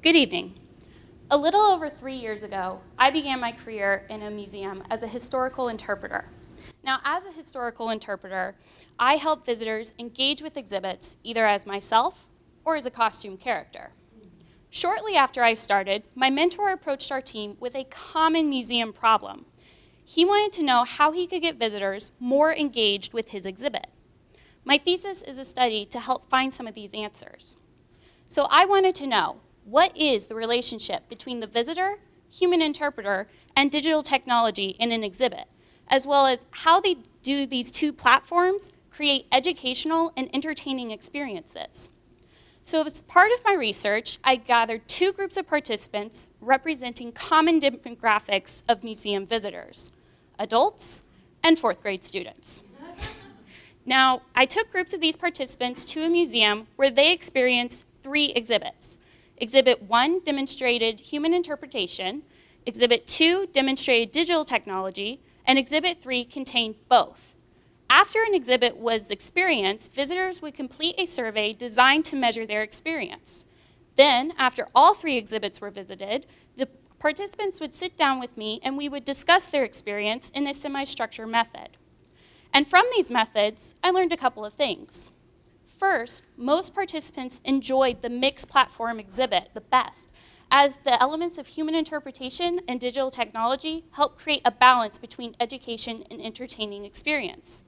Good evening. A little over 3 years ago, I began my career in a museum as a historical interpreter. Now, as a historical interpreter, I help visitors engage with exhibits either as myself or as a costume character. Shortly after I started, my mentor approached our team with a common museum problem. He wanted to know how he could get visitors more engaged with his exhibit. My thesis is a study to help find some of these answers. So I wanted to know, what is the relationship between the visitor, human interpreter, and digital technology in an exhibit, as well as how these two platforms create educational and entertaining experiences. So as part of my research, I gathered two groups of participants representing common demographics of museum visitors, adults and fourth grade students. Now, I took groups of these participants to a museum where they experienced 3 exhibits. Exhibit 1 demonstrated human interpretation, Exhibit 2 demonstrated digital technology, and Exhibit 3 contained both. After an exhibit was experienced, visitors would complete a survey designed to measure their experience. Then, after all 3 exhibits were visited, the participants would sit down with me and we would discuss their experience in a semi-structured method. And from these methods, I learned a couple of things. First, most participants enjoyed the mixed platform exhibit the best, as the elements of human interpretation and digital technology help create a balance between education and entertaining experience.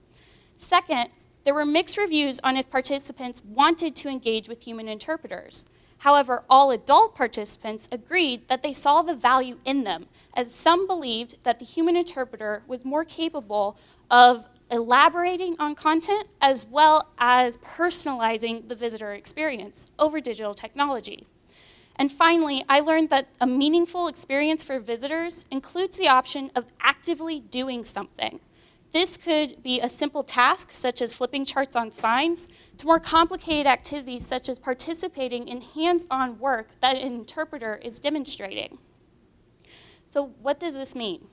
Second, there were mixed reviews on if participants wanted to engage with human interpreters. However, all adult participants agreed that they saw the value in them, as some believed that the human interpreter was more capable of elaborating on content as well as personalizing the visitor experience over digital technology. And finally, I learned that a meaningful experience for visitors includes the option of actively doing something. This could be a simple task, such as flipping charts on signs, to more complicated activities, such as participating in hands-on work that an interpreter is demonstrating. So what does this mean?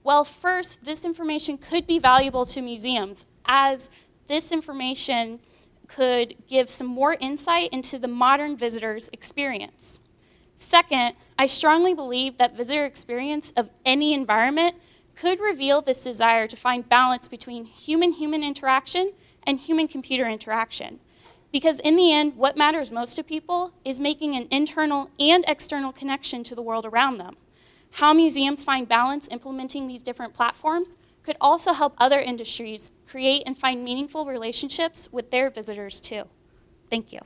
Well, first, this information could be valuable to museums, as this information could give some more insight into the modern visitor's experience. Second, I strongly believe that visitor experience of any environment could reveal this desire to find balance between human-human interaction and human-computer interaction. Because in the end, what matters most to people is making an internal and external connection to the world around them. How museums find balance implementing these different platforms could also help other industries create and find meaningful relationships with their visitors too. Thank you.